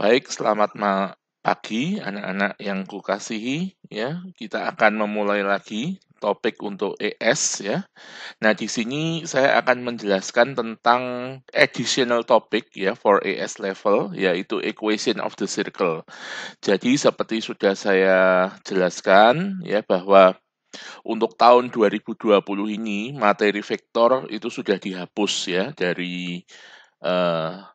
Baik, selamat pagi anak-anak yang kukasihi ya. Kita akan memulai lagi topik untuk ES ya. Nah, di sini saya akan menjelaskan tentang additional topic ya for ES level yaitu equation of the circle. Jadi seperti sudah saya jelaskan ya bahwa untuk tahun 2020 ini materi vektor itu sudah dihapus ya dari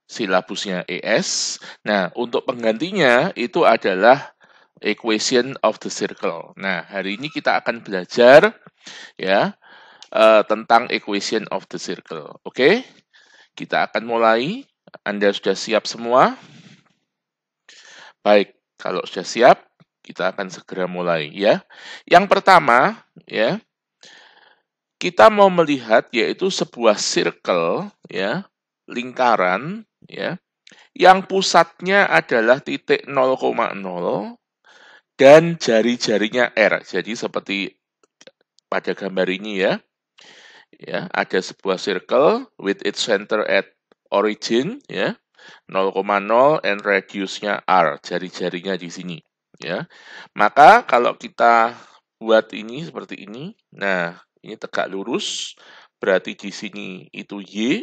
silabusnya ES. Nah, untuk penggantinya itu adalah equation of the circle. Nah, hari ini kita akan belajar ya tentang equation of the circle. Oke, kita akan mulai. Anda sudah siap semua? Baik, kalau sudah siap, kita akan segera mulai ya. Yang pertama ya, kita mau melihat yaitu sebuah circle ya, lingkaran ya, yang pusatnya adalah titik 0,0 dan jari-jarinya R. Jadi seperti pada gambar ini ya. Ya, ada sebuah circle with its center at origin ya, 0,0 and radiusnya R, jari-jarinya di sini ya. Maka kalau kita buat ini seperti ini, nah ini tegak lurus, berarti di sini itu Y,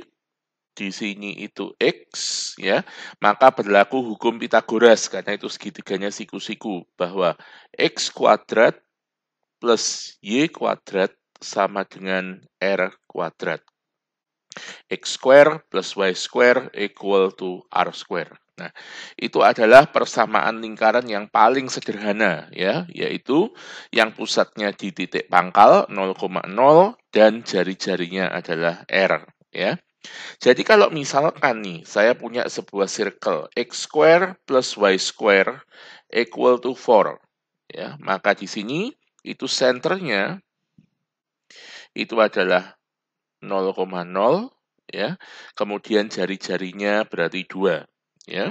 di sini itu X ya, maka berlaku hukum Pitagoras karena itu segitiganya siku-siku bahwa X kuadrat plus Y kuadrat sama dengan R kuadrat. X square plus Y square equal to R square. Nah, itu adalah persamaan lingkaran yang paling sederhana ya, yaitu yang pusatnya di titik pangkal 0,0 dan jari-jarinya adalah R ya. Jadi kalau misalkan nih, saya punya sebuah circle X square plus Y square equal to 4 ya, maka di sini itu senternya itu adalah 0,0 ya. Kemudian jari-jarinya berarti 2 ya.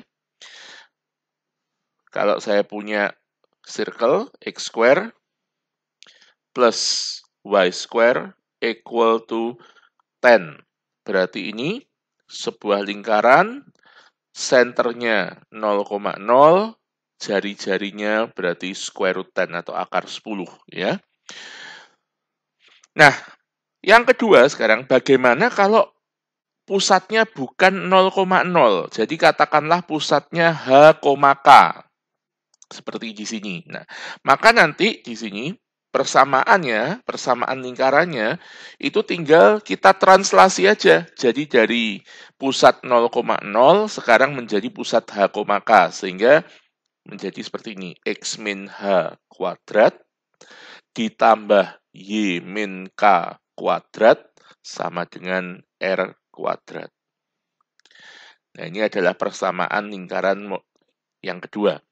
Kalau saya punya circle X square plus Y square equal to 10. Berarti ini sebuah lingkaran, senternya 0,0, jari-jarinya berarti square root 10 atau akar 10 ya. Nah, yang kedua sekarang bagaimana kalau pusatnya bukan 0,0. Jadi katakanlah pusatnya H, K. Seperti di sini. Nah, maka nanti di sini persamaannya, persamaan lingkarannya itu tinggal kita translasi aja. Jadi dari pusat 0,0 sekarang menjadi pusat H, K sehingga menjadi seperti ini. X min H kuadrat ditambah Y min K kuadrat sama dengan R kuadrat. Nah, ini adalah persamaan lingkaran yang kedua.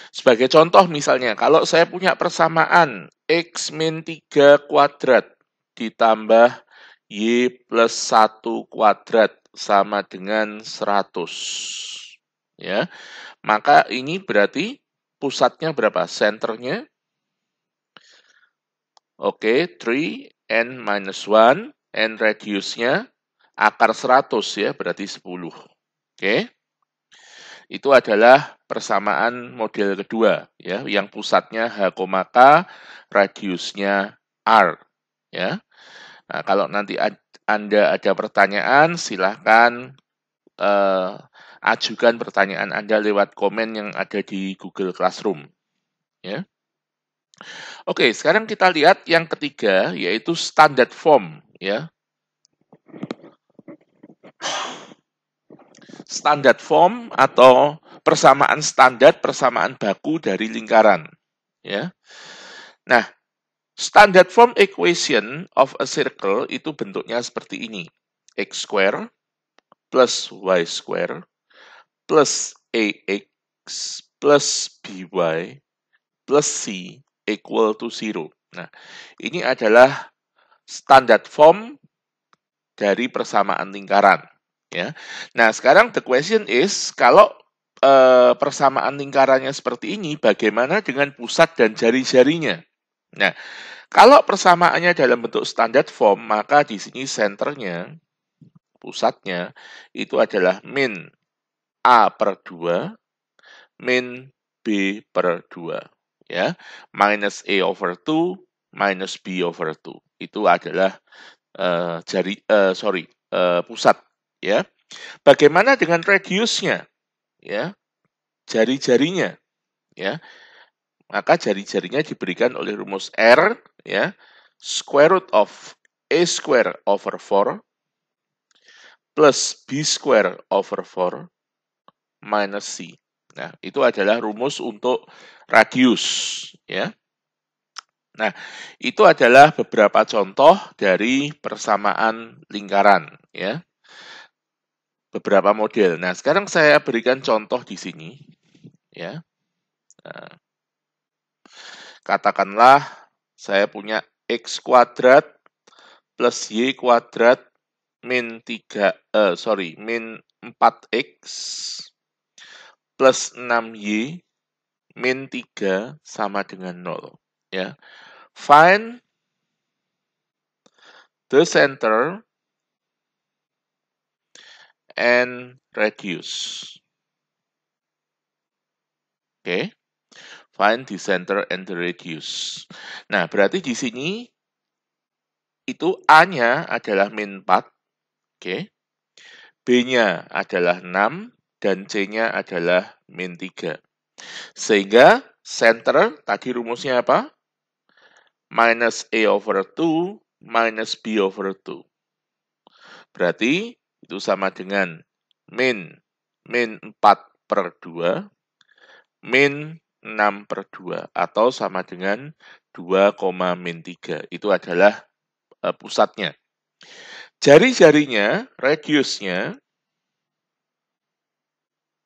Sebagai contoh misalnya, kalau saya punya persamaan X min 3 kuadrat ditambah Y plus 1 kuadrat sama dengan 100. Ya, maka ini berarti pusatnya berapa? Senternya? Oke, 3 n minus 1, n radiusnya akar 100 ya, berarti 10. Oke. Itu adalah persamaan model kedua ya, yang pusatnya H, K, radiusnya R ya. Nah, kalau nanti Anda ada pertanyaan, silahkan ajukan pertanyaan Anda lewat komen yang ada di Google Classroom ya. Oke, sekarang kita lihat yang ketiga yaitu standard form ya. Standard form atau persamaan standar, persamaan baku dari lingkaran. Ya. Nah, standard form equation of a circle itu bentuknya seperti ini. X square plus Y square plus AX plus BY plus C equal to 0. Nah, ini adalah standard form dari persamaan lingkaran. Ya. Nah, sekarang the question is, kalau persamaan lingkarannya seperti ini, bagaimana dengan pusat dan jari-jarinya? Nah, kalau persamaannya dalam bentuk standard form, maka di sini senternya, pusatnya, itu adalah min A per 2 min B per 2. Ya, minus A over 2 minus B over 2. Itu adalah pusat. Ya. Bagaimana dengan radiusnya? Ya, jari-jarinya. Ya, maka jari-jarinya diberikan oleh rumus R, ya, square root of A square over 4 plus B square over 4 minus C. Nah, itu adalah rumus untuk radius, ya. Nah, itu adalah beberapa contoh dari persamaan lingkaran, ya. Beberapa model. Nah, sekarang saya berikan contoh di sini, ya. Nah, katakanlah saya punya X kuadrat plus Y kuadrat min 4X plus 6Y min 3 sama dengan 0. Ya. Find the center and radius. Oke. Find the center and the radius. Nah, berarti di sini itu A-nya adalah min 4. Oke. B-nya adalah 6 dan C-nya adalah min 3. Sehingga center tadi rumusnya apa? Minus A over 2 minus B over 2. Berarti itu sama dengan min 4 per 2 min 6 per 2 atau sama dengan 2, min 3. Itu adalah pusatnya. Jari-jarinya, radiusnya,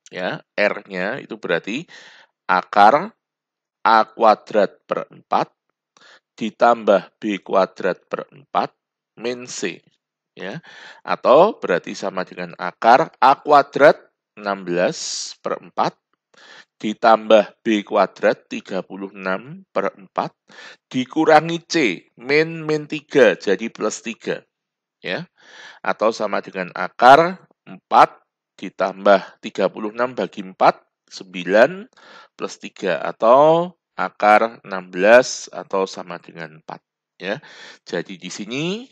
ya, R-nya itu berarti akar A kuadrat per 4 ditambah B kuadrat per 4 min C. Ya, atau berarti sama dengan akar A kuadrat 16 per 4 ditambah B kuadrat 36 per 4 dikurangi C min 3 jadi plus 3. Ya, atau sama dengan akar 4 ditambah 36 bagi 4 9 plus 3 atau akar 16 atau sama dengan 4. Ya, jadi di sini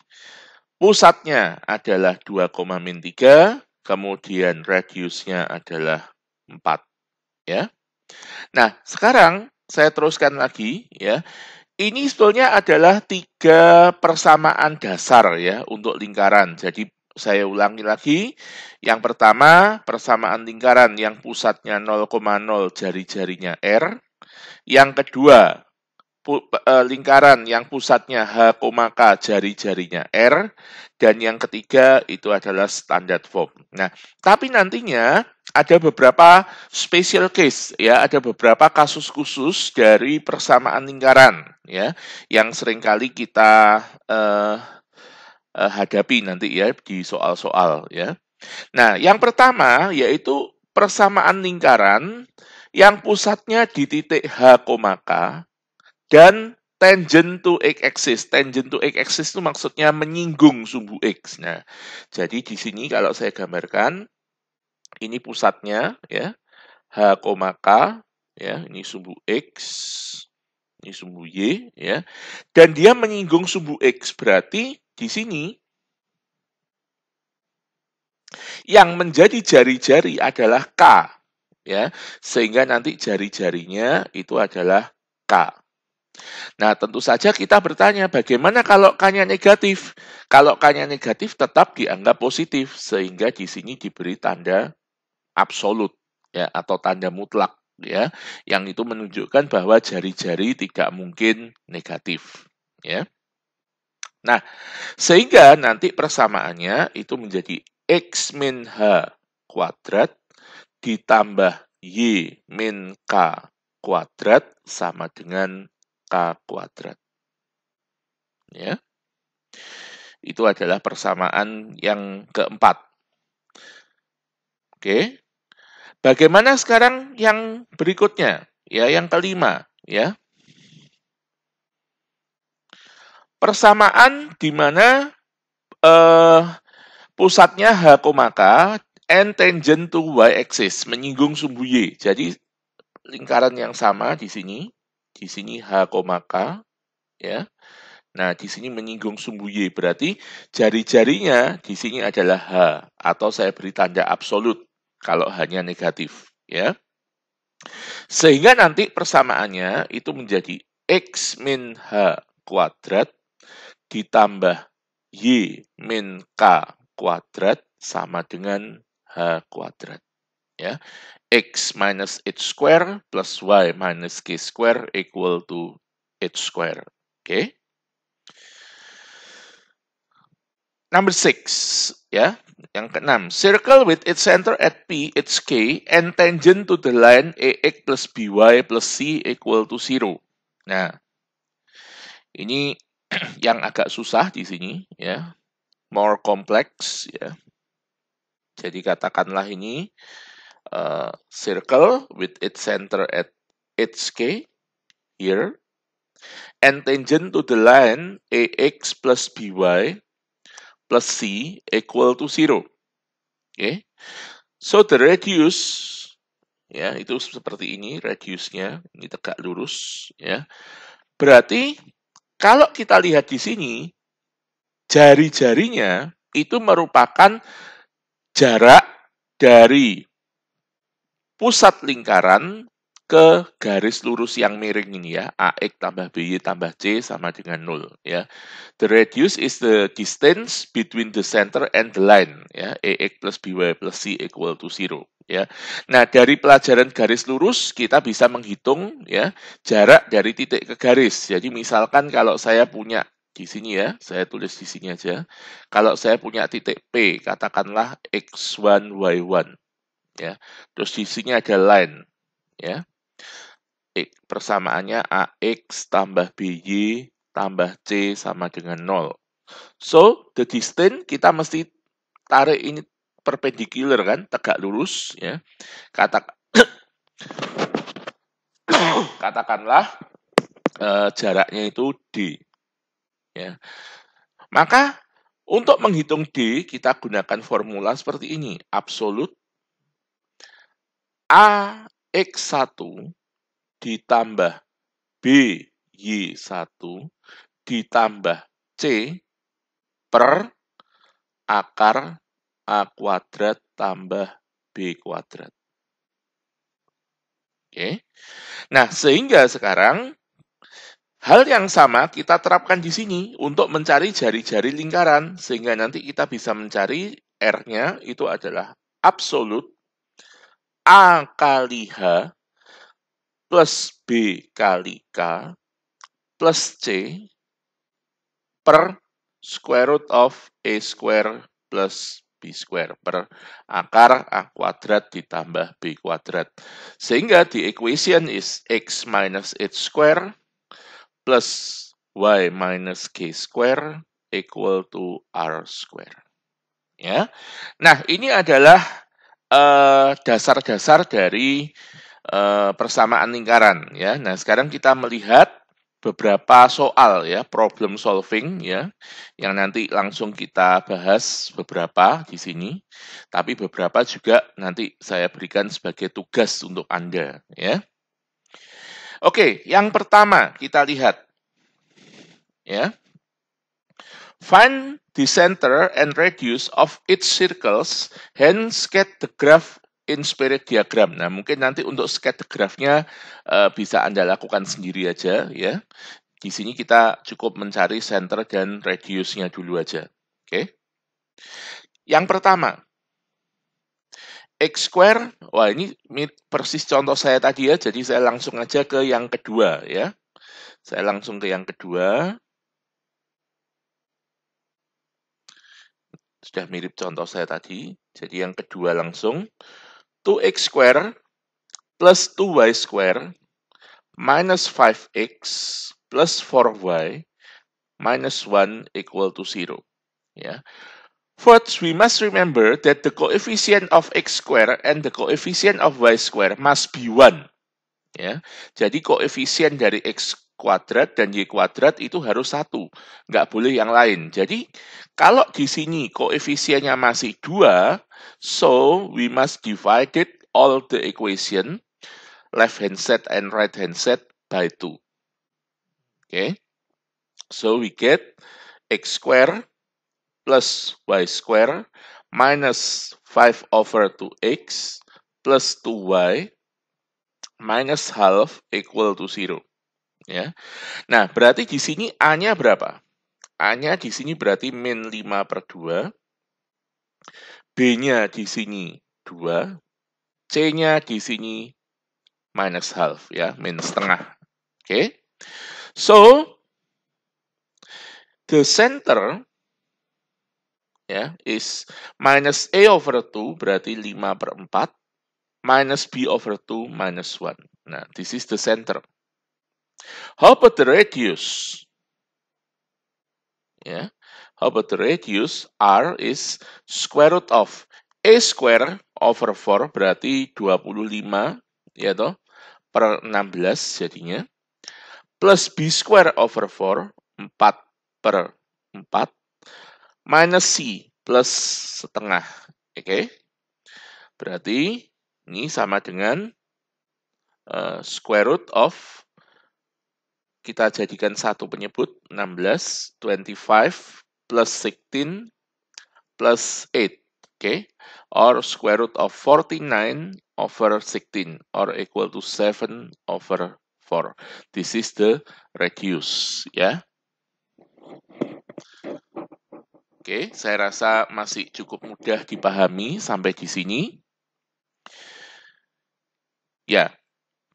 pusatnya adalah 2, min 3, kemudian radiusnya adalah 4. Ya. Nah, sekarang saya teruskan lagi, ya. Ini sebetulnya adalah 3 persamaan dasar, ya, untuk lingkaran. Jadi saya ulangi lagi. Yang pertama, persamaan lingkaran yang pusatnya 0,0 jari-jarinya R. Yang kedua, lingkaran yang pusatnya H, K jari-jarinya R, dan yang ketiga itu adalah standard form. Nah, tapi nantinya ada beberapa special case, ya, ada beberapa kasus khusus dari persamaan lingkaran, ya, yang seringkali kita hadapi nanti, ya, di soal-soal, ya. Nah, yang pertama yaitu persamaan lingkaran yang pusatnya di titik H, K dan tangent to x-axis. Tangent to x-axis itu maksudnya menyinggung sumbu x. Nah, jadi di sini kalau saya gambarkan, ini pusatnya, ya, H, K, ya, ini sumbu x, ini sumbu y, ya, dan dia menyinggung sumbu x. Berarti di sini yang menjadi jari-jari adalah K, ya, sehingga nanti jari-jarinya itu adalah K. Nah, tentu saja kita bertanya, bagaimana kalau K-nya negatif? Kalau K-nya negatif tetap dianggap positif, sehingga di sini diberi tanda absolut, ya, atau tanda mutlak, ya, yang itu menunjukkan bahwa jari-jari tidak mungkin negatif, ya. Nah, sehingga nanti persamaannya itu menjadi X min H kuadrat ditambah Y min K kuadrat sama dengan K kuadrat. Ya. Itu adalah persamaan yang keempat. Oke. Bagaimana sekarang yang berikutnya? Ya, yang kelima, ya. Persamaan di mana pusatnya H, and tangent to y-axis, menyinggung sumbu y. Jadi lingkaran yang sama di sini h, k, ya. Nah, di sini menyinggung sumbu y, berarti jari-jarinya di sini adalah h, atau saya beri tanda absolut kalau hanya negatif, ya. Sehingga nanti persamaannya itu menjadi x min h kuadrat ditambah y min k kuadrat sama dengan h kuadrat, ya. X minus h square plus y minus k square equal to h square. Oke. Number 6, ya. Yang keenam, circle with its center at P, its K, and tangent to the line AX plus BY plus C equal to 0. Nah, ini yang agak susah di sini, ya. More complex, ya. Jadi katakanlah ini circle with its center at its K, here, and tangent to the line AX plus BY plus C equal to 0. Okay. So the radius, ya, itu seperti ini radiusnya, ini tegak lurus, ya. Berarti kalau kita lihat di sini, jari-jarinya itu merupakan jarak dari pusat lingkaran ke garis lurus yang miring ini, ya. AX tambah BY tambah C sama dengan 0, ya. The radius is the distance between the center and the line, ya. AX plus BY plus C equal to 0, ya. Nah, dari pelajaran garis lurus kita bisa menghitung, ya, jarak dari titik ke garis. Jadi misalkan kalau saya punya di sini, ya, saya tulis di sini aja. Kalau saya punya titik P, katakanlah X1 Y1, ya. Terus di sini ada line, ya. Persamaannya AX tambah BY tambah C sama dengan 0. So, the distance kita mesti tarik ini perpendicular, kan, tegak lurus, ya. Katakanlah jaraknya itu D, ya. Maka untuk menghitung D kita gunakan formula seperti ini, absolut AX1 ditambah BY1 ditambah C per akar A kuadrat tambah B kuadrat. Oke. Nah, sehingga sekarang hal yang sama kita terapkan di sini untuk mencari jari-jari lingkaran, sehingga nanti kita bisa mencari R-nya itu adalah absolut A kali H plus B kali K plus C per square root of A square plus B square per akar A kuadrat ditambah B kuadrat. Sehingga the equation is X minus H square plus Y minus K square equal to R square. Ya. Nah, ini adalah dasar-dasar dari persamaan lingkaran, ya. Nah, sekarang kita melihat beberapa soal, ya, problem solving, ya, yang nanti langsung kita bahas beberapa di sini, tapi beberapa juga nanti saya berikan sebagai tugas untuk Anda, ya. Oke, yang pertama kita lihat, ya. Find the center and radius of each circles, hence get the graph in spirit diagram. Nah, mungkin nanti untuk sketch grafnya bisa Anda lakukan sendiri aja, ya. Di sini kita cukup mencari center dan radiusnya dulu aja. Oke. Yang pertama, X square, wah ini persis contoh saya tadi, ya, jadi saya langsung aja ke yang kedua, ya. Saya langsung ke yang kedua. Sudah mirip contoh saya tadi, jadi yang kedua langsung. 2x square plus 2y square minus 5x plus 4y minus 1 equal to 0. Ya. First, we must remember that the coefficient of x square and the coefficient of y square must be 1. Ya. Jadi koefisien dari x kuadrat dan Y kuadrat itu harus 1. Nggak boleh yang lain. Jadi, kalau di sini koefisiennya masih 2, so we must divide it all the equation, left hand side and right hand side by 2. Okay? So we get x square plus y square minus 5 over 2x plus 2y minus half equal to 0. Ya. Nah, berarti di sini A-nya berapa? A-nya di sini berarti min 5 per 2. B-nya di sini 2. C-nya di sini minus half, ya, min setengah. Oke. So, the center ya is minus A over 2, berarti 5 per 4, minus B over 2, minus 1. Nah, this is the center. How about the radius? Ya, how about the radius? R is square root of A square over 4, berarti 25, ya toh, per 16 jadinya. Plus B square over 4, 4 per 4, minus C plus setengah. Oke. Berarti ini sama dengan square root of, kita jadikan satu penyebut, 16, 25 plus 16 plus 8. Okay, or square root of 49 over 16 or equal to 7 over 4. This is the radius, ya. Oke, saya rasa masih cukup mudah dipahami sampai di sini. Ya,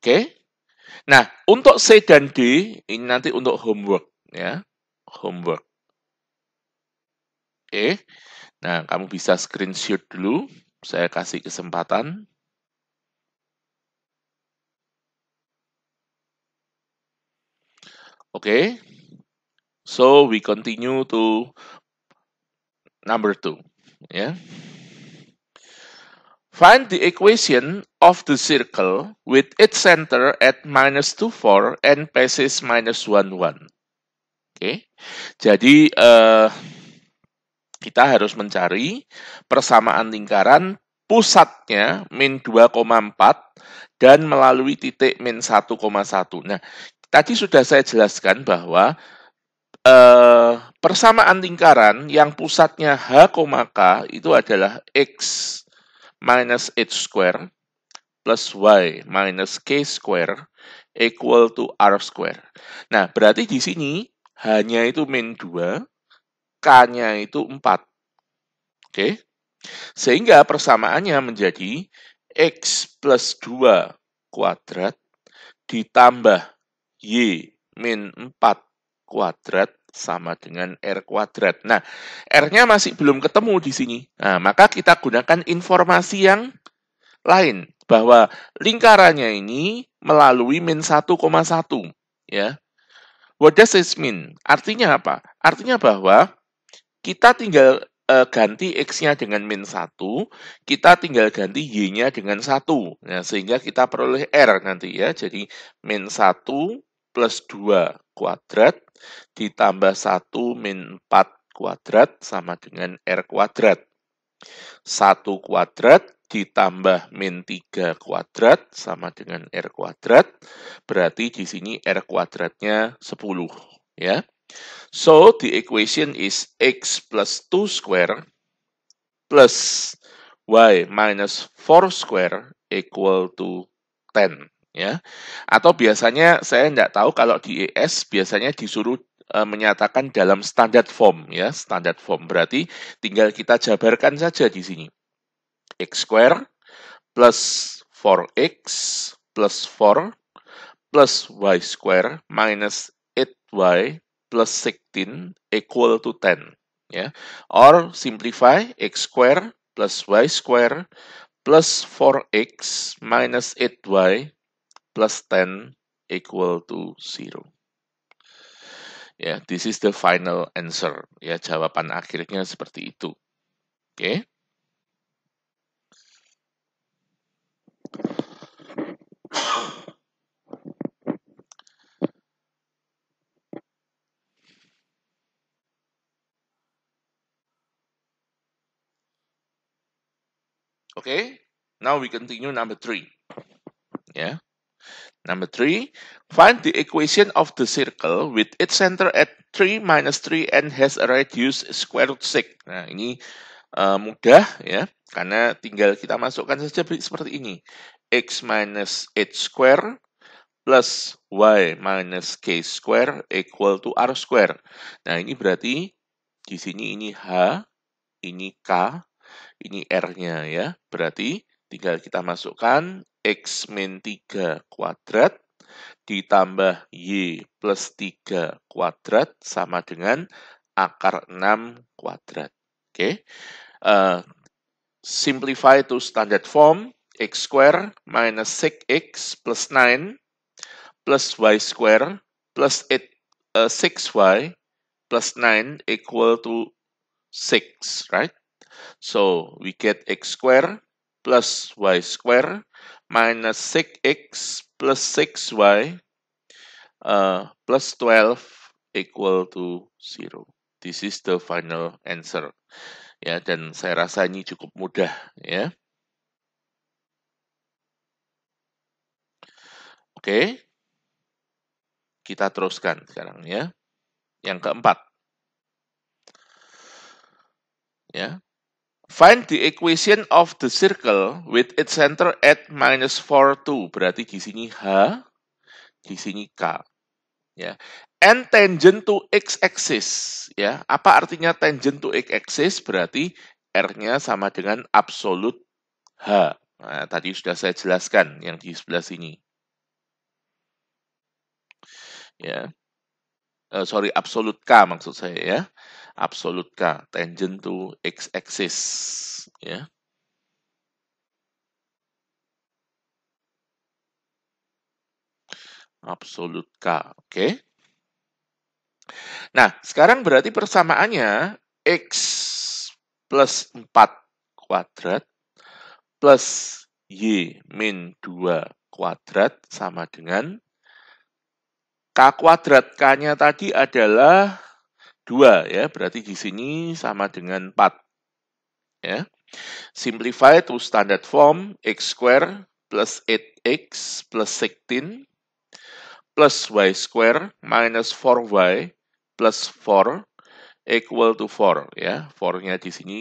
oke. Nah, untuk C dan D, ini nanti untuk homework, ya. Homework. Oke. Nah, kamu bisa screenshot dulu. Saya kasih kesempatan. Oke. So, we continue to number 2. Ya. Find the equation of the circle with its center at minus 2, 4 and basis minus 1, 1. Oke. Jadi, kita harus mencari persamaan lingkaran pusatnya min 2,4 dan melalui titik min 1,1. Nah, tadi sudah saya jelaskan bahwa persamaan lingkaran yang pusatnya H, K itu adalah X minus H square plus Y minus K square equal to R square. Nah, berarti di sini H-nya itu min 2, K-nya itu 4. Oke. Sehingga persamaannya menjadi X plus 2 kuadrat ditambah Y min 4 kuadrat sama dengan R kuadrat. Nah, R-nya masih belum ketemu di sini. Nah, maka kita gunakan informasi yang lain, bahwa lingkarannya ini melalui min 1,1. Ya. What does this mean? Artinya apa? Artinya bahwa kita tinggal ganti X-nya dengan min 1, kita tinggal ganti Y-nya dengan 1. Nah, sehingga kita peroleh R nanti ya. Jadi, min 1 plus 2 kuadrat ditambah 1 min 4 kuadrat sama dengan R kuadrat. 1 kuadrat ditambah min 3 kuadrat sama dengan R kuadrat. Berarti di sini R kuadratnya 10. Ya. So, the equation is X plus 2 square plus Y minus 4 square equal to 10. Ya. Atau biasanya saya tidak tahu kalau di ES biasanya disuruh menyatakan dalam standard form, ya, standard form. Berarti tinggal kita jabarkan saja di sini. X square plus 4X plus 4 plus Y square minus 8Y plus 16 equal to 10. Ya. Or simplify X square plus Y square plus 4X minus 8Y plus 10 equal to 0. Ya, this is the final answer. Ya, jawaban akhirnya seperti itu. Oke. Okay, now we continue number 3. Yeah. Number 3, find the equation of the circle with its center at 3 minus 3 and has a radius square root 6. Nah, ini mudah ya, karena tinggal kita masukkan saja seperti ini. X minus h square plus y minus k square equal to r square. Nah, ini berarti di sini ini h, ini k, ini r-nya ya. Berarti tinggal kita masukkan x min 3 kuadrat ditambah y plus 3 kuadrat sama dengan akar 6 kuadrat. Oke. Simplify to standard form, x square minus 6x plus 9 plus y square plus 6y plus 9 equal to 6, right? So we get x square plus y square minus 6x plus 6y plus 12 equal to 0. This is the final answer. Ya, dan saya rasa ini cukup mudah ya. Oke. Kita teruskan sekarang ya. Yang keempat. Ya. Find the equation of the circle with its center at minus 4, 2. Berarti di sini H, di sini K. Ya. And tangent to x-axis. Ya. Apa artinya tangent to x-axis? Berarti R-nya sama dengan absolut H. Nah, tadi sudah saya jelaskan yang di sebelah sini. Ya. Sorry, absolut K maksud saya ya. Absolut K, tangent to x-axis. Ya. Absolut K, oke. Nah, sekarang berarti persamaannya x plus 4 kuadrat plus y min 2 kuadrat sama dengan k kuadrat. K-nya tadi adalah 2 ya, berarti di sini sama dengan 4. Ya. Simplify to standard form, x square plus 8x plus 16 plus y square minus 4y plus 4 equal to 4 ya. 4-nya di sini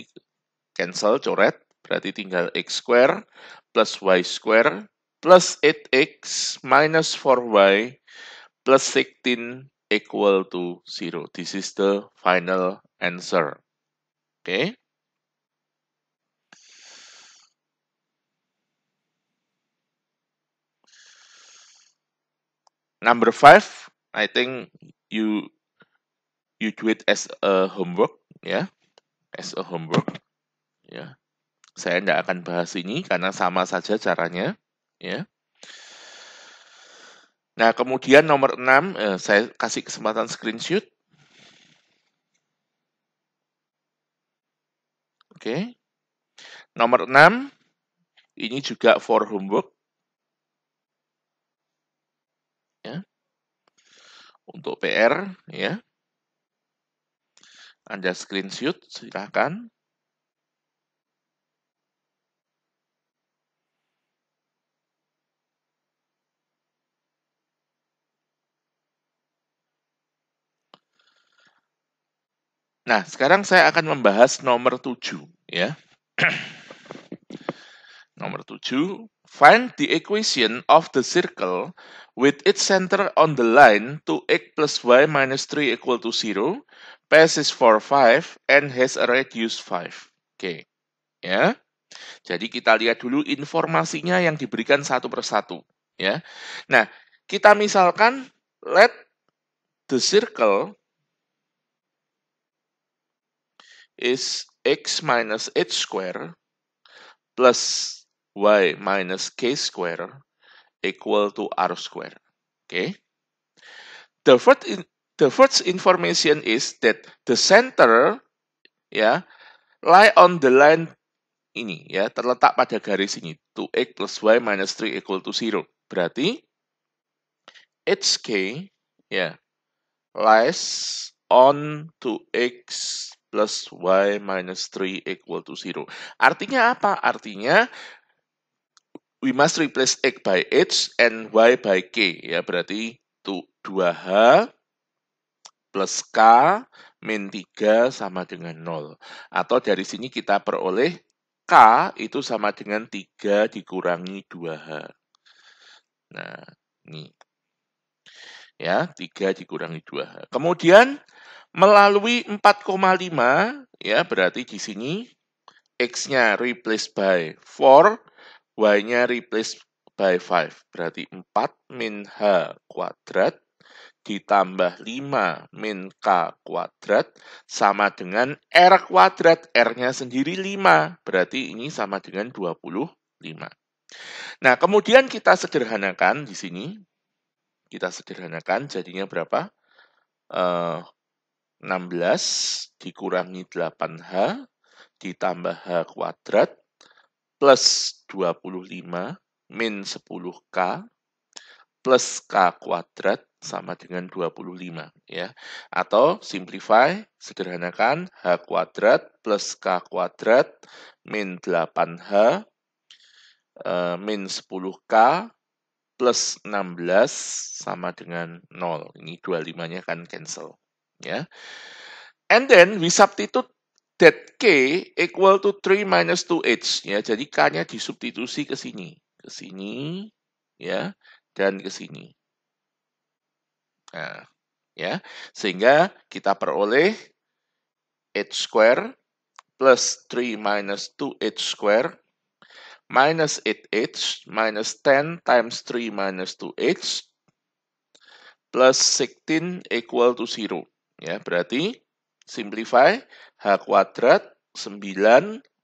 cancel, coret, berarti tinggal x square plus y square plus 8x minus 4y plus 16 equal to 0. This is the final answer. Okay. Number 5, I think you do it as a homework ya, as a homework ya. Saya tidak akan bahas ini karena sama saja caranya ya. Nah, kemudian nomor 6, saya kasih kesempatan screenshot. Oke. Nomor 6, ini juga for homework. Ya. Untuk PR, ya. Anda screenshot, silakan. Nah, sekarang saya akan membahas nomor 7, ya. Nomor 7, find the equation of the circle with its center on the line 2x plus y minus 3 equal to 0, basis for 5, and has a radius 5. Oke, ya. Jadi kita lihat dulu informasinya yang diberikan satu persatu, ya. Nah, kita misalkan let the circle is x minus h square plus y minus k square equal to r square. Okay. The first information is that the center ya lie on the line ini ya, terletak pada garis ini 2x plus y minus 3 equal to 0. Berarti hk ya lies on 2x plus y minus 3 equal to 0. Artinya apa? Artinya we must replace x by h and y by k. Ya, berarti 2h plus k min 3 sama dengan 0. Atau dari sini kita peroleh k itu sama dengan 3 dikurangi 2h. Nah, ini. Ya, 3 dikurangi 2h. Kemudian melalui 4,5, ya berarti di sini x-nya replace by 4, y-nya replace by 5. Berarti 4 min h kuadrat ditambah 5 min k kuadrat sama dengan r kuadrat. R-nya sendiri 5, berarti ini sama dengan 25. Nah, kemudian kita sederhanakan di sini. Kita sederhanakan jadinya berapa? 16 dikurangi 8h ditambah h kuadrat plus 25 min 10k plus k kuadrat sama dengan 25 ya. Atau simplify, sederhanakan h kuadrat plus k kuadrat min 8h min 10k plus 16 sama dengan 0. Ini 25-nya kan cancel ya. And then we substitute that k equal to 3 minus 2h ya. Jadi k-nya disubstitusi ke sini ya, dan ke sini. Nah, ya. Sehingga kita peroleh h square plus 3 minus 2h square minus 8h minus 10 times 3 minus 2h plus 16 equal to 0. Ya, berarti simplify h kuadrat 9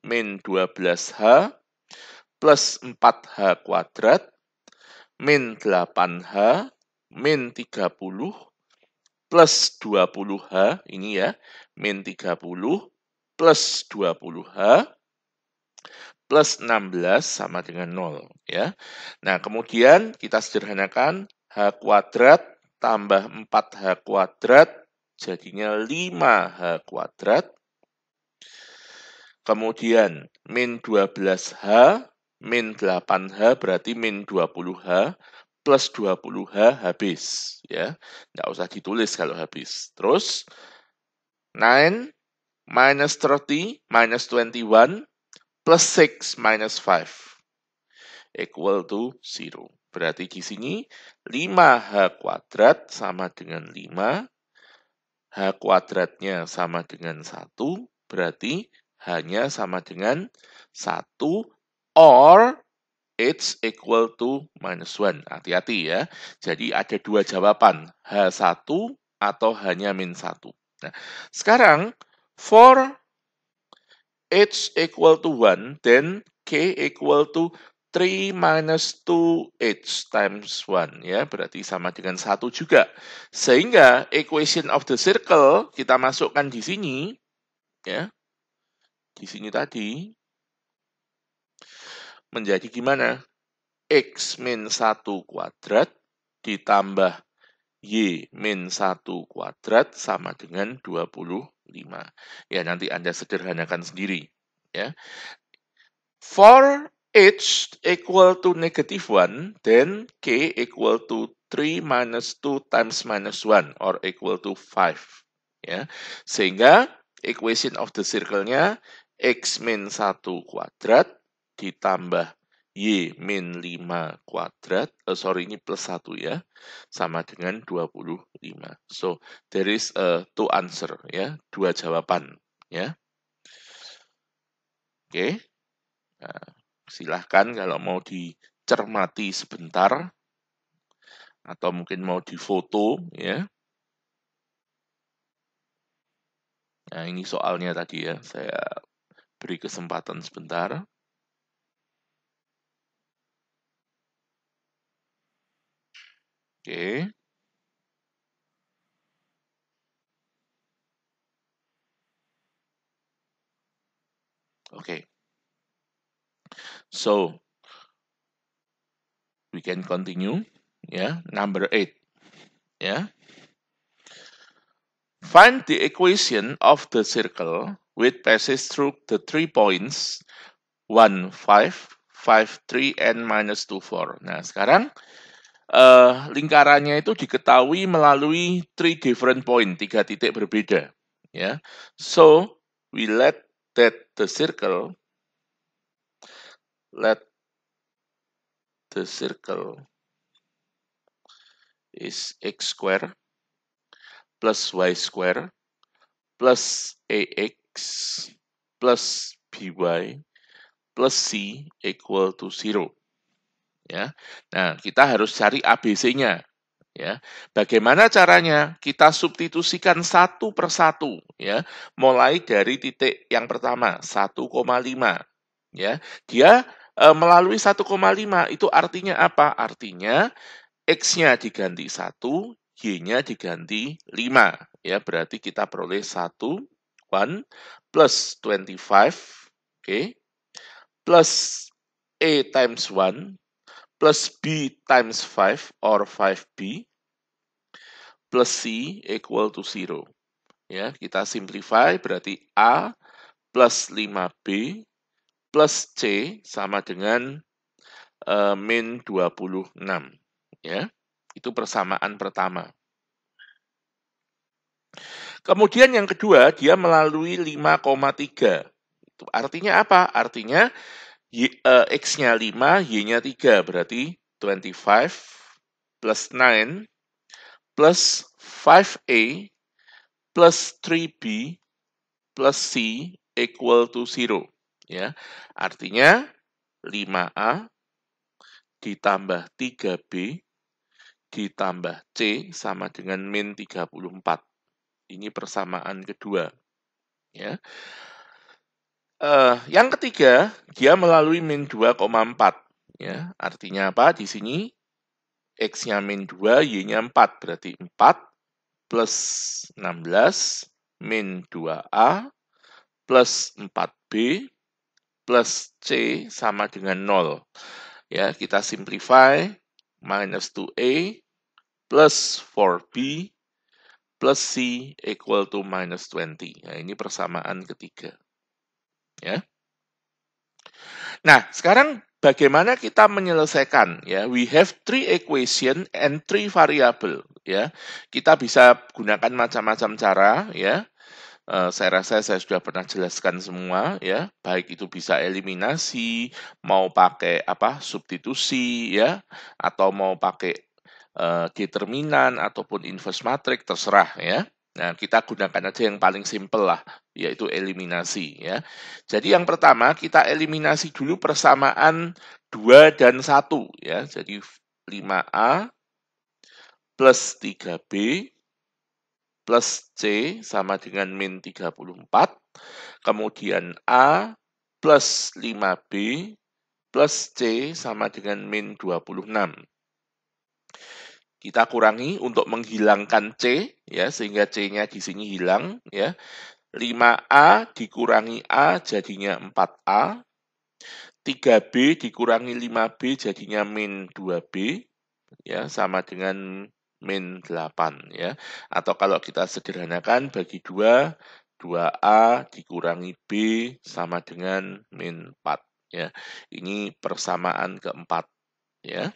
min 12h plus 4h kuadrat min 8h min 30 plus 20h, ini ya, min 30 plus 20h plus 16 sama dengan 0 ya. Nah, kemudian kita sederhanakan h kuadrat tambah 4h kuadrat jadinya 5h kuadrat. Kemudian min 12h min 8h berarti min 20h plus 20h habis ya. Nggak usah ditulis kalau habis. Terus 9 minus 30 minus 21 plus 6 minus 5 equal to 0. Berarti di sini 5h kuadrat sama dengan 5. H kuadratnya sama dengan 1. Berarti H-nya sama dengan 1 or H equal to minus 1. Hati-hati ya. Jadi ada dua jawaban. H1 atau H-nya min 1. Nah, sekarang for H equal to 1, then K equal to 3 minus 2H times 1. Ya, berarti sama dengan 1 juga. Sehingga equation of the circle kita masukkan di sini. Ya, di sini tadi. Menjadi gimana? X min 1 kuadrat ditambah Y min 1 kuadrat sama dengan 25. Ya, nanti Anda sederhanakan sendiri. Ya. For H equal to negative 1, then K equal to 3 minus 2 times minus 1, or equal to 5. Ya. Sehingga equation of the circle-nya X min 1 kuadrat ditambah Y min 5 kuadrat, ini plus 1 ya, sama dengan 25. So, there is two answer, ya, dua jawaban, ya. Oke, nah, silahkan kalau mau dicermati sebentar, atau mungkin mau difoto, ya. Nah, ini soalnya tadi ya, saya beri kesempatan sebentar. Oke. Okay. So, we can continue. Yeah, number 8. Yeah. Find the equation of the circle which passes through the 3 points 1, 5, 5, 3, and minus 2, 4. Nah, sekarang lingkarannya itu diketahui melalui 3 different point, 3 titik berbeda. Ya, so we let the circle is x square plus y square plus ax plus by plus c equal to 0. Ya, nah kita harus cari ABC-nya. Ya, bagaimana caranya? Kita substitusikan satu persatu. Ya, mulai dari titik yang pertama 1,5. Ya, dia melalui 1,5 itu artinya apa? Artinya X-nya diganti 1, Y-nya diganti 5. Ya, berarti kita peroleh 1 plus 25, okay, plus A times 1, plus B times 5 or 5B, plus C equal to 0. Ya, kita simplify berarti A plus 5B plus C sama dengan min 26. Ya, itu persamaan pertama. Kemudian yang kedua, dia melalui 5,3. Itu artinya apa? Artinya X-nya 5, Y-nya 3. Berarti 25 plus 9 plus 5A plus 3B plus C equal to 0. Ya, artinya 5A ditambah 3B ditambah C sama dengan min 34. Ini persamaan kedua. Ya. Yang ketiga, dia melalui min 2,4. Ya, artinya apa? Di sini X-nya min 2, Y-nya 4. Berarti 4 plus 16 min 2A plus 4B plus C sama dengan 0. Ya, kita simplify minus 2A plus 4B plus C equal to minus 20. Nah, ini persamaan ketiga. Ya. Nah, sekarang bagaimana kita menyelesaikan? Ya, we have 3 equation and 3 variable. Ya, kita bisa gunakan macam-macam cara. Ya, saya rasa saya sudah pernah jelaskan semua. Ya, baik itu bisa eliminasi, mau pakai substitusi, ya, atau mau pakai determinan ataupun inverse matrix, terserah ya. Nah, kita gunakan aja yang paling simple lah, yaitu eliminasi ya. Jadi yang pertama kita eliminasi dulu persamaan 2 dan 1 ya. Jadi 5A plus 3B plus C sama dengan min 34. Kemudian A plus 5B plus C sama dengan min 26. Kita kurangi untuk menghilangkan C, ya, sehingga C-nya di sini hilang, ya. 5A dikurangi A jadinya 4A. 3B dikurangi 5B jadinya min 2B, ya, sama dengan min 8, ya. Atau kalau kita sederhanakan bagi 2, 2A dikurangi B sama dengan min 4, ya. Ini persamaan keempat, ya.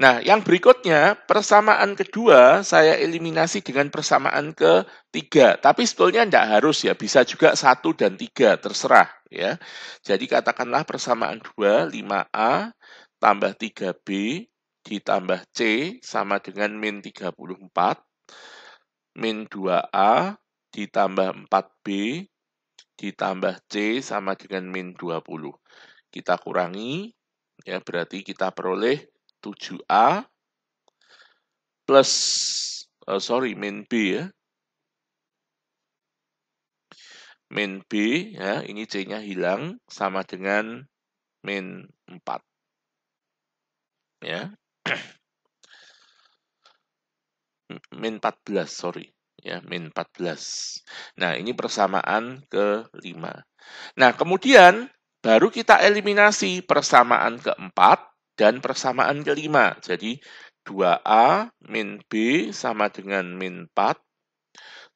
Nah, yang berikutnya, persamaan kedua saya eliminasi dengan persamaan ketiga. Tapi sebetulnya tidak harus ya, bisa juga 1 dan 3, terserah ya. Jadi katakanlah persamaan 2, 5A tambah 3B ditambah C sama dengan min 34, min 2A ditambah 4B ditambah C sama dengan min 20. Kita kurangi, ya berarti kita peroleh 7A plus, min B ya. Min B, ya, ini C-nya hilang, sama dengan min 4. Ya. Min 14, sorry. Ya, min 14. Nah, ini persamaan ke-5. Nah, kemudian baru kita eliminasi persamaan keempat dan persamaan kelima. Jadi 2A min B sama dengan min 4.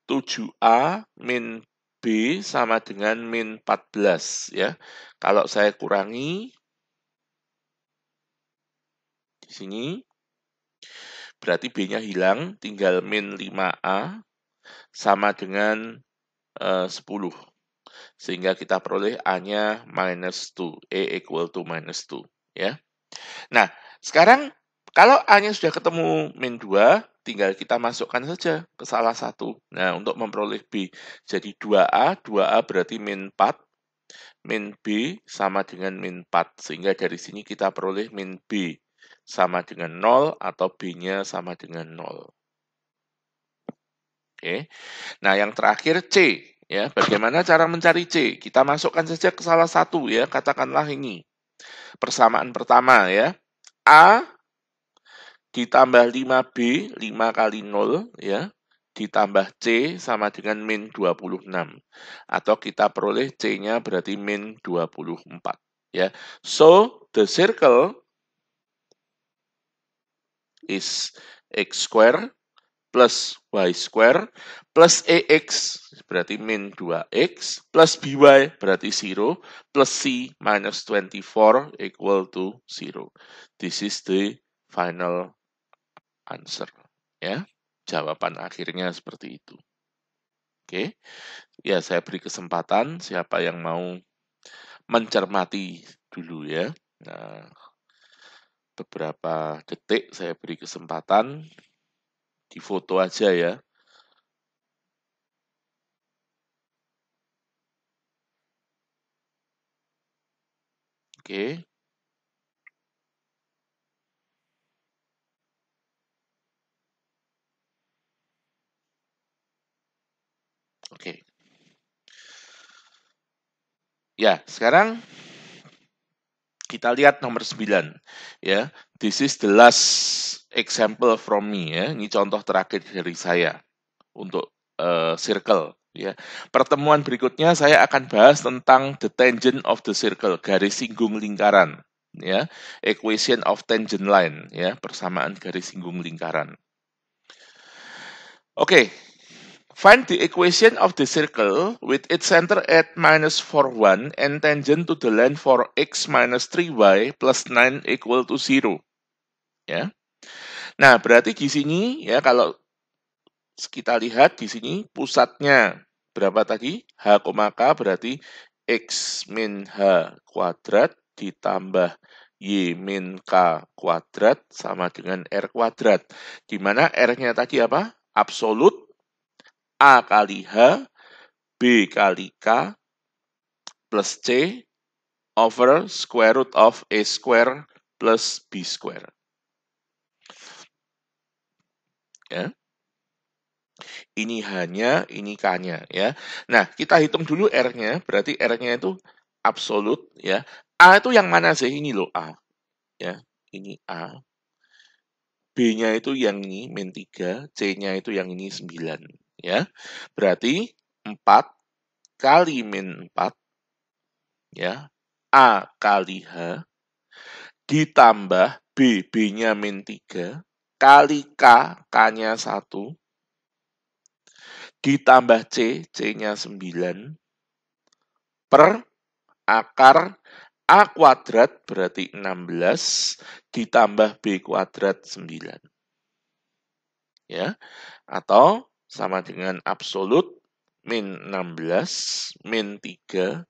7A min B sama dengan min 14 ya. Kalau saya kurangi di sini berarti B-nya hilang, tinggal min 5A sama dengan 10. Sehingga kita peroleh A-nya minus 2, A equal to minus 2 ya. Nah, sekarang kalau A-nya sudah ketemu min 2, tinggal kita masukkan saja ke salah satu. Nah, untuk memperoleh B. Jadi 2A berarti min 4, min B sama dengan min 4. Sehingga dari sini kita peroleh min B sama dengan 0 atau B-nya sama dengan 0. Oke. Nah, yang terakhir C. Ya, bagaimana cara mencari C? Kita masukkan saja ke salah satu ya, katakanlah ini. Persamaan pertama ya. A ditambah 5B, 5 kali 0, ya, ditambah C sama dengan min 26. Atau kita peroleh C-nya berarti min 24. Ya. So, the circle is X square plus Y square plus AX berarti min 2X plus BY berarti 0 plus C minus 24 equal to 0. This is the final answer. Ya, jawaban akhirnya seperti itu. Oke, ya saya beri kesempatan siapa yang mau mencermati dulu ya. Nah, beberapa detik saya beri kesempatan, di foto aja ya. Oke. Oke. Ya, sekarang kita lihat nomor 9 ya. This is the last example from me ya. Ini contoh terakhir dari saya untuk circle ya. Pertemuan berikutnya saya akan bahas tentang the tangent of the circle, garis singgung lingkaran ya. Equation of tangent line ya, persamaan garis singgung lingkaran. Oke. Find the equation of the circle with its center at minus 4, 1 and tangent to the line for x minus 3y plus 9 equal to 0. Ya. Nah, berarti di sini ya kalau kita lihat di sini pusatnya berapa tadi? H, K berarti X min H kuadrat ditambah Y min K kuadrat sama dengan R kuadrat. Di mana R-nya tadi apa? Absolut, A kali H, B kali K, plus C, over square root of A square plus B square. Ya. Ini H-nya, ini K-nya ya. Nah, kita hitung dulu R-nya, berarti R-nya itu absolut ya. A itu yang mana sih? Ini loh A. Ya, ini A. B-nya itu yang ini min 3, C-nya itu yang ini 9 ya. Berarti 4 kali min 4 ya. A kali H ditambah B, B-nya min 3 kali K, K-nya 1 ditambah C, C-nya 9 per akar A kuadrat berarti 16 ditambah B kuadrat 9. Ya. Atau sama dengan absolut min 16 min 3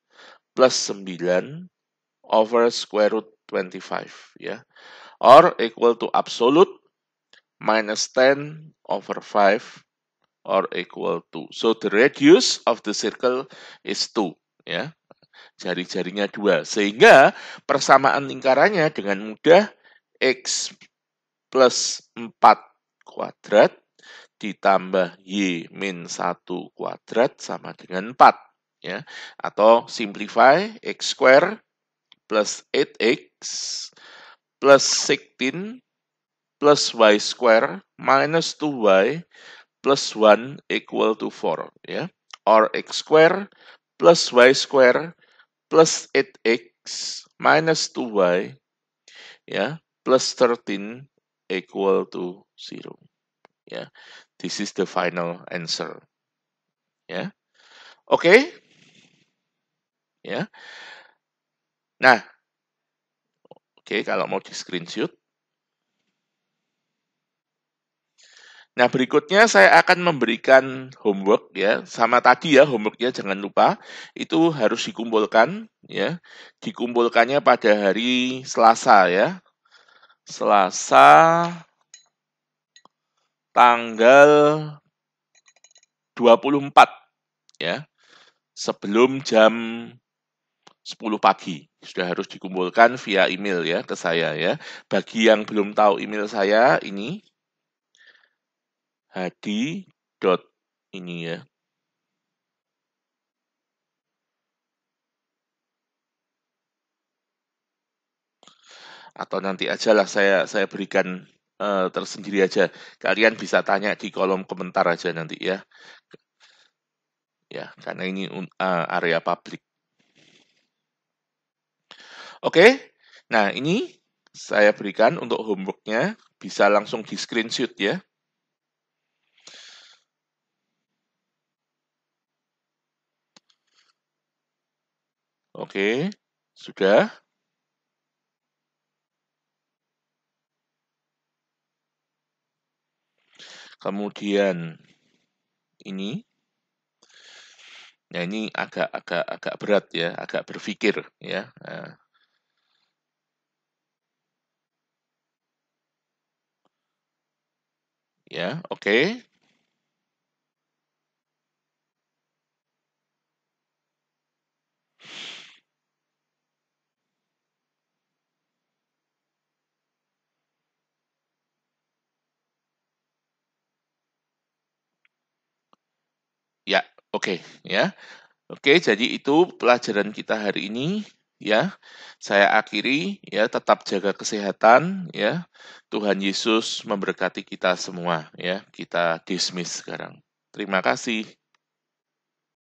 plus 9 over square root 25 ya. Or equal to absolute minus 10 over 5 or equal to. So the radius of the circle is 2 ya. Jari-jarinya 2. Sehingga persamaan lingkarannya dengan mudah X plus 4 kuadrat ditambah Y min 1 kuadrat sama dengan 4. Ya. Atau simplify X square plus 8X plus 16 plus Y square minus 2Y plus 1 equal to 4. Ya. Or X square plus Y square plus 8X minus 2Y ya plus 13 equal to 0 ya. This is the final answer. ya. Oke, ya. Nah, oke kalau mau di-screenshot. Nah, berikutnya saya akan memberikan homework ya, sama tadi ya homeworknya jangan lupa, itu harus dikumpulkan ya. Dikumpulkannya pada hari Selasa ya. Selasa tanggal 24 ya. Sebelum jam 10 pagi. Sudah harus dikumpulkan via email ya ke saya ya. Bagi yang belum tahu email saya ini hadi. Ini ya. Atau nanti aja lah saya berikan tersendiri aja. Kalian bisa tanya di kolom komentar aja nanti ya. Ya, karena ini area publik. Oke. Nah, ini saya berikan untuk homeworknya. Bisa langsung di screenshot ya. Oke. Sudah. Kemudian ini. Nah, ini agak berat ya, agak berpikir ya. Nah, ya, oke. Ya, oke ya. Oke, jadi itu pelajaran kita hari ini ya. Saya akhiri ya, tetap jaga kesehatan ya. Tuhan Yesus memberkati kita semua ya. Kita dismiss sekarang. Terima kasih.